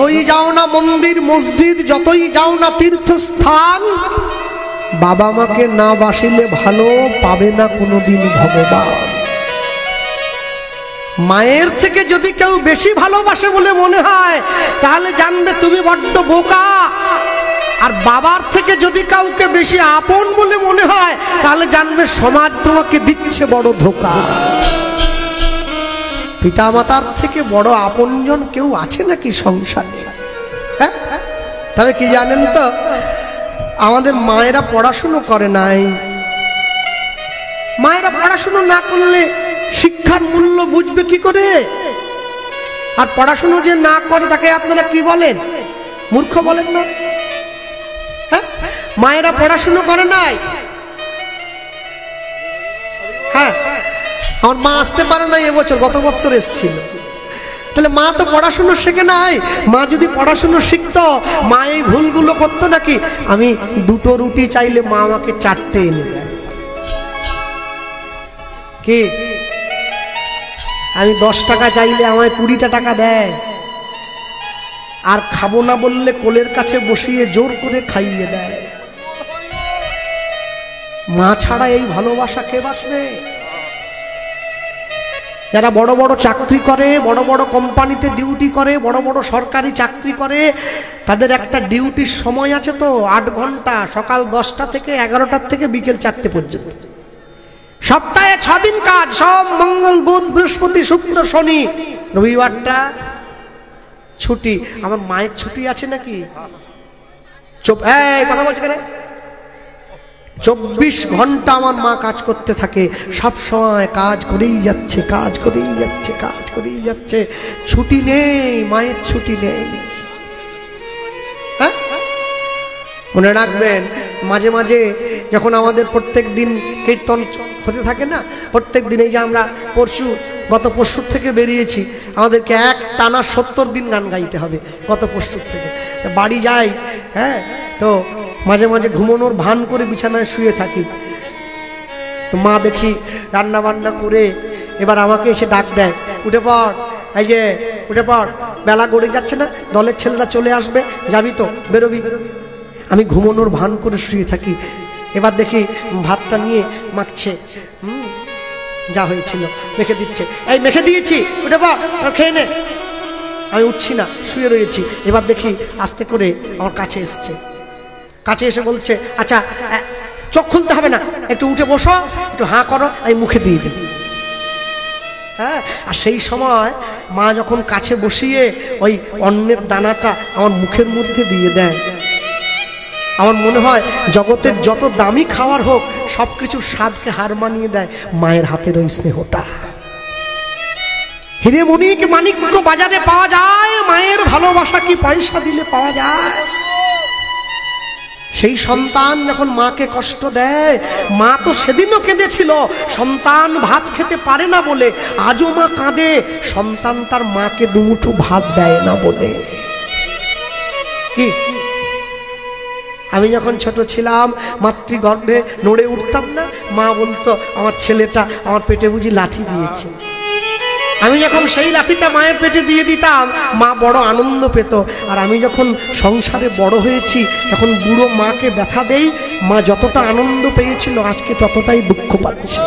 যতই যাও না মন্দির মসজিদ, যতই যাও না তীর্থস্থান, বাবা মাকে না বাসিলে ভালো পাবে না কোনোদিন ভগবান। মায়ের থেকে যদি কেউ বেশি ভালোবাসে বলে মনে হয় তাহলে জানবে তুমি বড্ড বোকা। আর বাবার থেকে যদি কাউকে বেশি আপন বলে মনে হয় তাহলে জানবে সমাজ তোমাকে দিচ্ছে বড় ধোঁকা। পিতা মাতার থেকে বড় আপনজন কেউ আছে নাকি সংসারে? হ্যাঁ, তবে কি জানেন তো, আমাদের মায়েরা পড়াশুনো করে নাই। মায়েরা পড়াশুনো না করলে শিক্ষার মূল্য বুঝবে কি করে? আর পড়াশুনো যে না করে তাকে আপনারা কি বলেন? মূর্খ বলেন না? হ্যাঁ, মায়েরা পড়াশুনো করে নাই। হ্যাঁ, আমার মা আসতে পারে নাই এবছর, গত বছর এসেছিল। তাহলে মা তো পড়াশুনো শেখে নাই। মা যদি পড়াশুনো শিখতো, মা এই ভুলগুলো করতো নাকি? আমি দুটো রুটি চাইলে মা আমাকে 4টে এনে দেয়। কি, আমি 10 টাকা চাইলে আমায় 20টা টাকা দেয়। আর খাবো না বললে কোলের কাছে বসিয়ে জোর করে খাইয়ে দেয়। মা ছাড়া এই ভালোবাসা কে বাসবে? যারা বড় বড় চাকরি করে, বড় বড় কোম্পানিতে ডিউটি করে, বড় বড় সরকারি চাকরি করে, তাদের একটা ডিউটির সময় আছে তো 8 ঘন্টা, সকাল 10টা থেকে 11টার থেকে বিকেল 4টে পর্যন্ত। সপ্তাহে 6 দিন কাজ, সব মঙ্গল বুধ বৃহস্পতি শুক্র শনি, রবিবারটা ছুটি। আমার মায়ের ছুটি আছে নাকি? চুপ, এই কথা বলছে কেন? 24 ঘন্টা আমার মা কাজ করতে থাকে, সব সময় কাজ করেই যাচ্ছে, কাজ করেই যাচ্ছে, কাজ করেই যাচ্ছে। ছুটি নেই, মায়ের ছুটি নেই। হ্যাঁ, মনে রাখবেন, মাঝে মাঝে যখন আমাদের প্রত্যেক দিন কীর্তন হতে থাকে না, প্রত্যেক দিন, এই যে আমরা গত পরশুর থেকে বেরিয়েছি, আমাদেরকে এক টানা 70 দিন গান গাইতে হবে গত পরশুর থেকে। বাড়ি যাই, হ্যাঁ, তো মাঝে মাঝে ঘুমানোর ভান করে বিছানায় শুয়ে থাকি। তো মা দেখি রান্না বান্না করে এবার আমাকে এসে ডাক দেয়, উঠে পড়, এই যে উঠে পড়, বেলা গড়ে যাচ্ছে না, দলের ছেলেরা চলে আসবে, যাবি তো, বেরোবি। আমি ঘুমানোর ভান করে শুয়ে থাকি। এবার দেখি ভাতটা নিয়ে মাখছে, যা হয়েছিল মেখে দিচ্ছে, এই মেখে দিয়েছি, উঠে পড়, খেয়ে নে। আমি উঠছি না, শুয়ে রয়েছি। এবার দেখি আস্তে করে আমার কাছে এসছে, কাছে এসে বলছে, আচ্ছা চোখ খুলতে হবে না, একটু উঠে বসো, একটু হাঁ করো, আমি মুখে দিয়ে দিই। হ্যাঁ, আর সেই সময় মা যখন কাছে বসিয়ে ওই অন্নের দানাটা আমার মুখের মধ্যে দিয়ে দেয়, আমার মনে হয় জগতের যত দামি খাবার হোক সবকিছুর স্বাদকে হার মানিয়ে দেয় মায়ের হাতের ওই স্নেহটা। হিরে মণিক মানিক্য বাজারে পাওয়া যায়, মায়ের ভালোবাসা কি পয়সা দিলে পাওয়া যায়? সেই সন্তান যখন মাকে কষ্ট দেয়, মা তো সেদিনও কেঁদেছিল সন্তান ভাত খেতে পারে না বলে, আজও মা কাঁদে সন্তান তার মাকে দুমুঠো ভাত দেয় না বলে। কি, আমি যখন ছোট ছিলাম, মাতৃগর্ভে নড়ে উঠতাম না, মা বলতো আমার ছেলেটা আমার পেটে বুঝি লাথি দিয়েছে। আমি যখন সেই লাথিটা মায়ের পেটে দিয়ে দিতাম, মা বড় আনন্দ পেত। আর আমি যখন সংসারে বড় হয়েছি, যখন বুড়ো মাকে ব্যথা দেই, মা যতটা আনন্দ পেয়েছিল আজকে ততটাই দুঃখ পাচ্ছে।